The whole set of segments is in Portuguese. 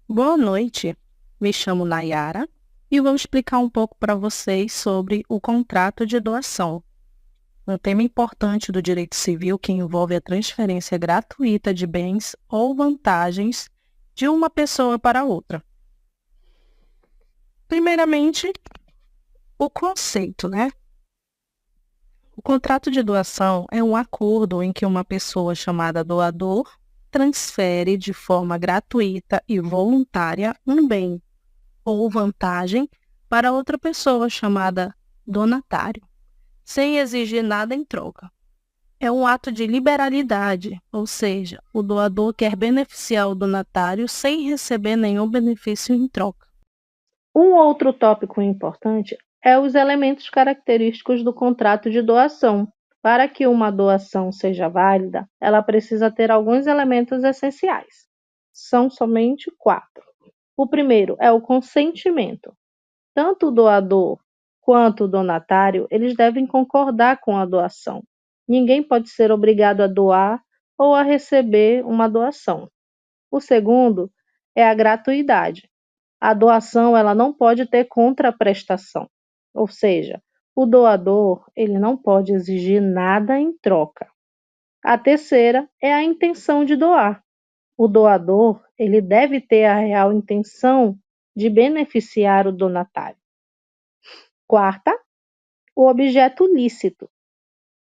Boa noite, me chamo Nayara e vou explicar um pouco para vocês sobre o contrato de doação, um tema importante do direito civil que envolve a transferência gratuita de bens ou vantagens de uma pessoa para outra. Primeiramente, o conceito, né? O contrato de doação é um acordo em que uma pessoa chamada doador transfere de forma gratuita e voluntária um bem ou vantagem para outra pessoa chamada donatário, sem exigir nada em troca. É um ato de liberalidade, ou seja, o doador quer beneficiar o donatário sem receber nenhum benefício em troca. Um outro tópico importante é os elementos característicos do contrato de doação. Para que uma doação seja válida, ela precisa ter alguns elementos essenciais. São somente 4. O primeiro é o consentimento. Tanto o doador quanto o donatário, eles devem concordar com a doação. Ninguém pode ser obrigado a doar ou a receber uma doação. O segundo é a gratuidade. A doação ela não pode ter contraprestação, ou seja, o doador ele não pode exigir nada em troca. A terceira é a intenção de doar. O doador ele deve ter a real intenção de beneficiar o donatário. Quarta, o objeto lícito.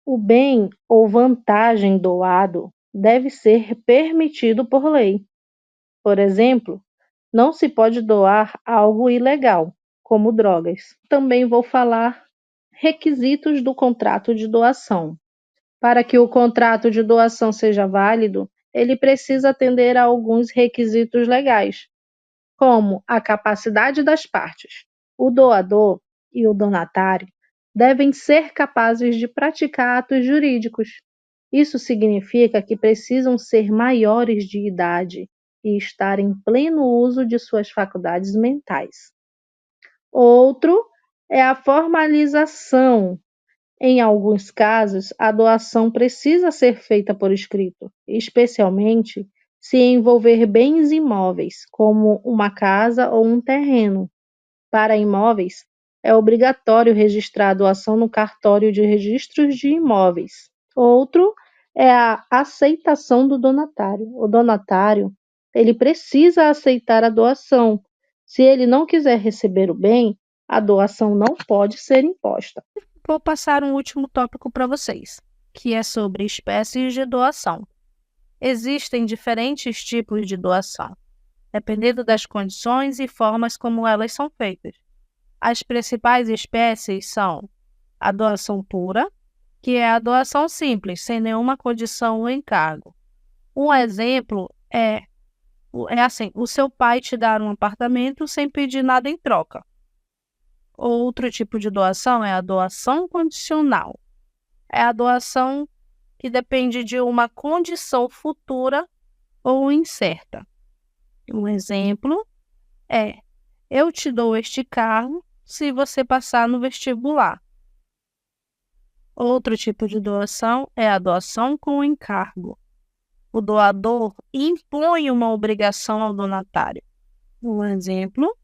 O bem ou vantagem doado deve ser permitido por lei. Por exemplo, não se pode doar algo ilegal, como drogas. Também vou falar requisitos do contrato de doação. Para que o contrato de doação seja válido, ele precisa atender a alguns requisitos legais, como a capacidade das partes. O doador e o donatário devem ser capazes de praticar atos jurídicos. Isso significa que precisam ser maiores de idade e estar em pleno uso de suas faculdades mentais. Outro é a formalização. Em alguns casos, a doação precisa ser feita por escrito, especialmente se envolver bens imóveis, como uma casa ou um terreno. Para imóveis, é obrigatório registrar a doação no cartório de registros de imóveis. Outro é a aceitação do donatário. O donatário, ele precisa aceitar a doação. Se ele não quiser receber o bem, a doação não pode ser imposta. Vou passar um último tópico para vocês, que é sobre espécies de doação. Existem diferentes tipos de doação, dependendo das condições e formas como elas são feitas. As principais espécies são a doação pura, que é a doação simples, sem nenhuma condição ou encargo. Um exemplo é assim, o seu pai te dar um apartamento sem pedir nada em troca. Outro tipo de doação é a doação condicional. É a doação que depende de uma condição futura ou incerta. Um exemplo é: eu te dou este carro se você passar no vestibular. Outro tipo de doação é a doação com encargo. O doador impõe uma obrigação ao donatário. Um exemplo: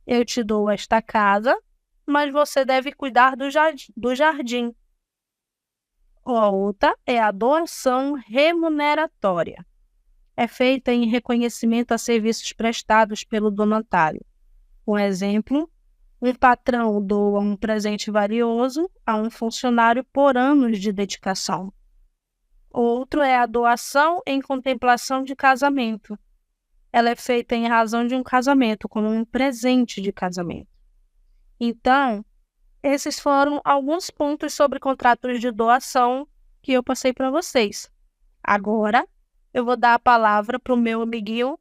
eu te dou esta casa, mas você deve cuidar do jardim. A outra é a doação remuneratória. É feita em reconhecimento a serviços prestados pelo donatário. Um exemplo: um patrão doa um presente valioso a um funcionário por anos de dedicação. Outro é a doação em contemplação de casamento. Ela é feita em razão de um casamento, como um presente de casamento. Então, esses foram alguns pontos sobre contratos de doação que eu passei para vocês. Agora, eu vou dar a palavra para o meu amiguinho,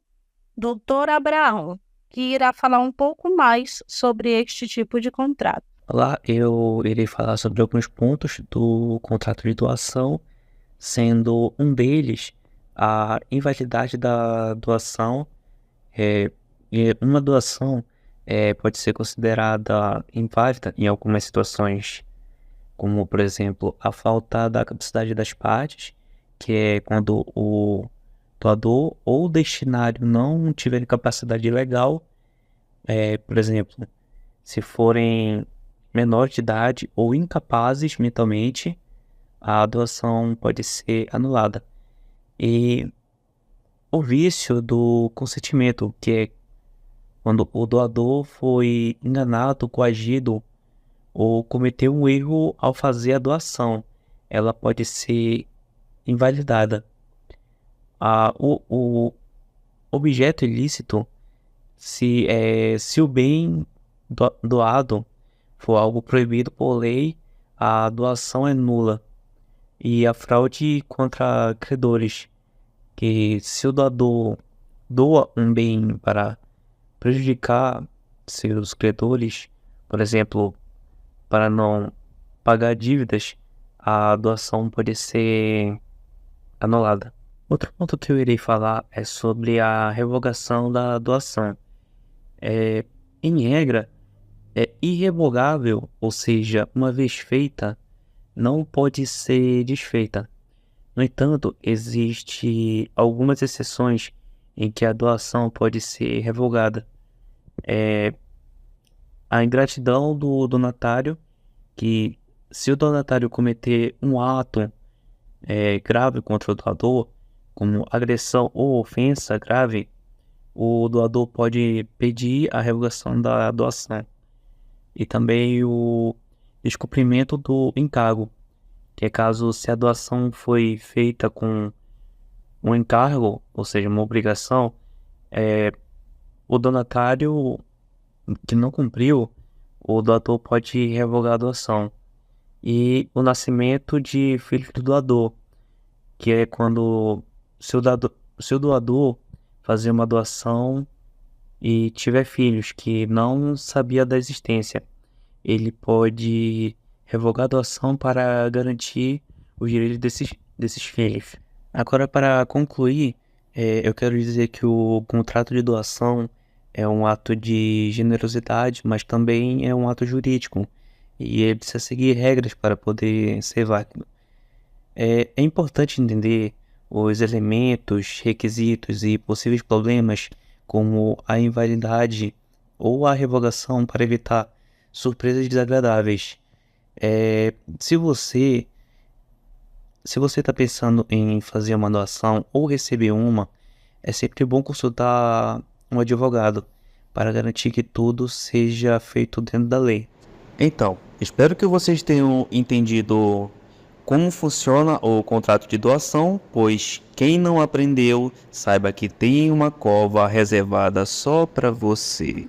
Dr. Abraão, que irá falar um pouco mais sobre este tipo de contrato. Olá, eu irei falar sobre alguns pontos do contrato de doação, sendo um deles a invalidade da doação. E uma doação pode ser considerada inválida em algumas situações, como, por exemplo, a falta da capacidade das partes, que é quando o doador ou destinário não tiver capacidade legal, por exemplo, se forem menores de idade ou incapazes mentalmente, a doação pode ser anulada. E o vício do consentimento, que é quando o doador foi enganado, coagido ou cometeu um erro ao fazer a doação, ela pode ser invalidada. O objeto ilícito, se o bem doado for algo proibido por lei, a doação é nula. E a fraude contra credores, que se o doador doa um bem para prejudicar seus credores, por exemplo, para não pagar dívidas, a doação pode ser anulada. Outro ponto que eu irei falar é sobre a revogação da doação. Em regra, é irrevogável, ou seja, uma vez feita, não pode ser desfeita. No entanto, existem algumas exceções em que a doação pode ser revogada. A ingratidão do donatário, que se o donatário cometer um ato grave contra o doador, como agressão ou ofensa grave, o doador pode pedir a revogação da doação. E também o descumprimento do encargo, que é caso se a doação foi feita com um encargo, ou seja, uma obrigação, o donatário que não cumpriu, o doador pode revogar a doação. E o nascimento de filho do doador, que é quando se o doador fazer uma doação e tiver filhos que não sabia da existência, ele pode revogar a doação para garantir os direitos desses filhos. Agora, para concluir, eu quero dizer que o contrato de doação é um ato de generosidade, mas também é um ato jurídico, e ele precisa seguir regras para poder ser válido. É importante entender os elementos, requisitos e possíveis problemas, como a invalidade ou a revogação, para evitar surpresas desagradáveis. Se você está pensando em fazer uma doação ou receber uma, é sempre bom consultar um advogado para garantir que tudo seja feito dentro da lei. Então, espero que vocês tenham entendido como funciona o contrato de doação, pois quem não aprendeu, saiba que tem uma cova reservada só para você.